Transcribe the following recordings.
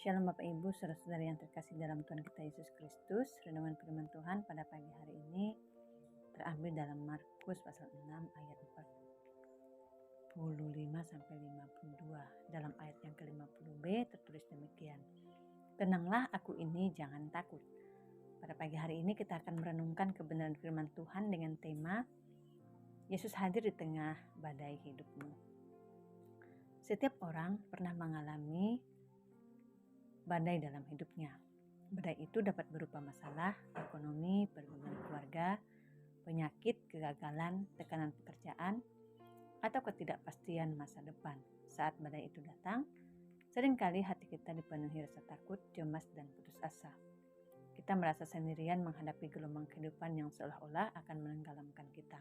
Shalom Bapak Ibu, saudara-saudari yang terkasih dalam Tuhan kita Yesus Kristus. Renungan firman Tuhan pada pagi hari ini terambil dalam Markus pasal 6 ayat 45 sampai 52. Dalam ayat yang ke-50b tertulis demikian. Tenanglah, aku ini, jangan takut. Pada pagi hari ini kita akan merenungkan kebenaran firman Tuhan dengan tema Yesus hadir di tengah badai hidupmu. Setiap orang pernah mengalami badai dalam hidupnya. Badai itu dapat berupa masalah ekonomi, pergumulan keluarga, penyakit, kegagalan, tekanan pekerjaan, atau ketidakpastian masa depan. Saat badai itu datang, seringkali hati kita dipenuhi rasa takut, cemas, dan putus asa. Kita merasa sendirian menghadapi gelombang kehidupan yang seolah-olah akan menenggelamkan kita.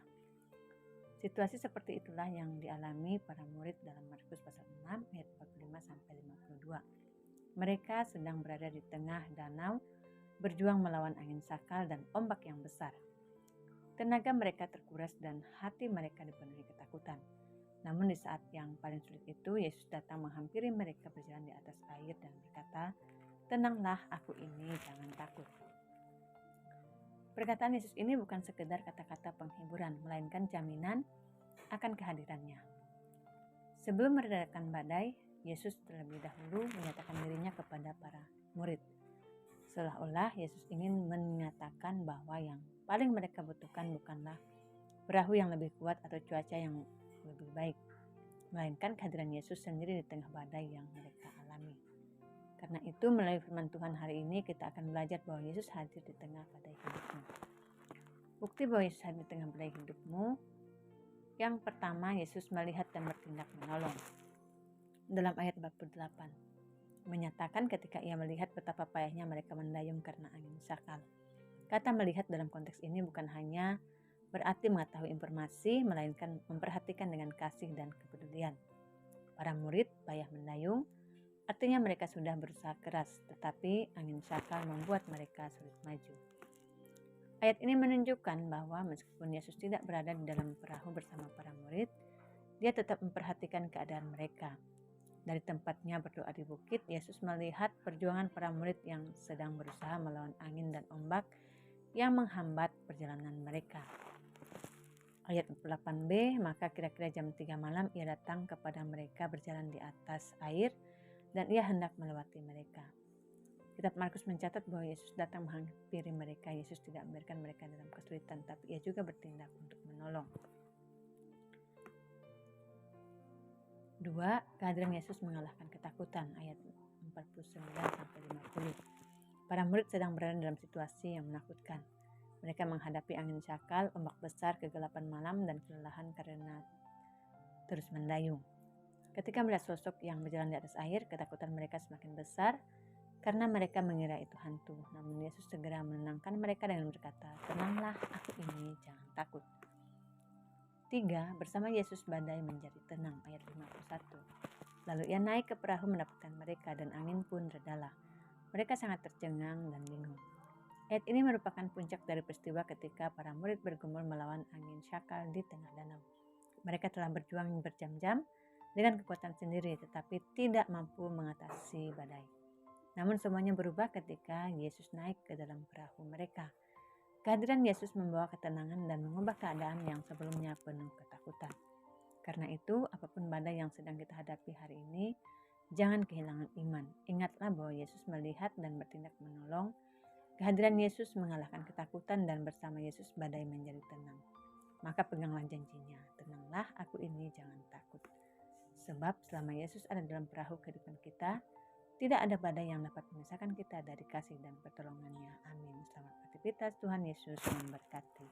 Situasi seperti itulah yang dialami para murid dalam Markus pasal 6 ayat 45 sampai 52. Mereka sedang berada di tengah danau, berjuang melawan angin sakal dan ombak yang besar. Tenaga mereka terkuras dan hati mereka dipenuhi ketakutan. Namun di saat yang paling sulit itu, Yesus datang menghampiri mereka berjalan di atas air dan berkata, "Tenanglah, aku ini, jangan takut." Perkataan Yesus ini bukan sekedar kata-kata penghiburan, melainkan jaminan akan kehadirannya. Sebelum meredakan badai, Yesus terlebih dahulu menyatakan dirinya kepada para murid. Seolah-olah Yesus ingin menyatakan bahwa yang paling mereka butuhkan bukanlah perahu yang lebih kuat atau cuaca yang lebih baik, melainkan kehadiran Yesus sendiri di tengah badai yang mereka alami. Karena itu melalui firman Tuhan hari ini kita akan belajar bahwa Yesus hadir di tengah badai hidupmu. Bukti bahwa Yesus hadir di tengah badai hidupmu, yang pertama, Yesus melihat dan bertindak menolong. Dalam ayat 48, menyatakan ketika ia melihat betapa payahnya mereka mendayung karena angin sakal. Kata melihat dalam konteks ini bukan hanya berarti mengetahui informasi, melainkan memperhatikan dengan kasih dan kepedulian. Para murid payah mendayung, artinya mereka sudah berusaha keras, tetapi angin sakal membuat mereka sulit maju. Ayat ini menunjukkan bahwa meskipun Yesus tidak berada di dalam perahu bersama para murid, dia tetap memperhatikan keadaan mereka. Dari tempatnya berdoa di bukit, Yesus melihat perjuangan para murid yang sedang berusaha melawan angin dan ombak yang menghambat perjalanan mereka. Ayat 48b, maka kira-kira jam 3 malam ia datang kepada mereka berjalan di atas air dan ia hendak melewati mereka. Kitab Markus mencatat bahwa Yesus datang menghampiri mereka. Yesus tidak membiarkan mereka dalam kesulitan, tapi ia juga bertindak untuk menolong. 2. Kehadiran Yesus mengalahkan ketakutan, ayat 49-50. Para murid sedang berada dalam situasi yang menakutkan. Mereka menghadapi angin sakal, ombak besar, kegelapan malam, dan kelelahan karena terus mendayung. Ketika melihat sosok yang berjalan di atas air, ketakutan mereka semakin besar karena mereka mengira itu hantu. Namun Yesus segera menenangkan mereka dengan berkata, "Tenanglah, aku ini, jangan takut." 3. Bersama Yesus badai menjadi tenang, ayat 51. Lalu ia naik ke perahu mendapatkan mereka dan angin pun redalah. Mereka sangat tercengang dan bingung. Ayat ini merupakan puncak dari peristiwa ketika para murid bergumul melawan angin sakal di tengah danau. Mereka telah berjuang berjam-jam dengan kekuatan sendiri tetapi tidak mampu mengatasi badai. Namun semuanya berubah ketika Yesus naik ke dalam perahu mereka. Kehadiran Yesus membawa ketenangan dan mengubah keadaan yang sebelumnya penuh ketakutan. Karena itu, apapun badai yang sedang kita hadapi hari ini, jangan kehilangan iman. Ingatlah bahwa Yesus melihat dan bertindak menolong. Kehadiran Yesus mengalahkan ketakutan dan bersama Yesus badai menjadi tenang. Maka peganglah janjinya, tenanglah, aku ini, jangan takut. Sebab selama Yesus ada dalam perahu kehidupan kita, tidak ada badai yang dapat memisahkan kita dari kasih dan pertolongannya. Amin. Selamat beraktivitas, Tuhan Yesus memberkati.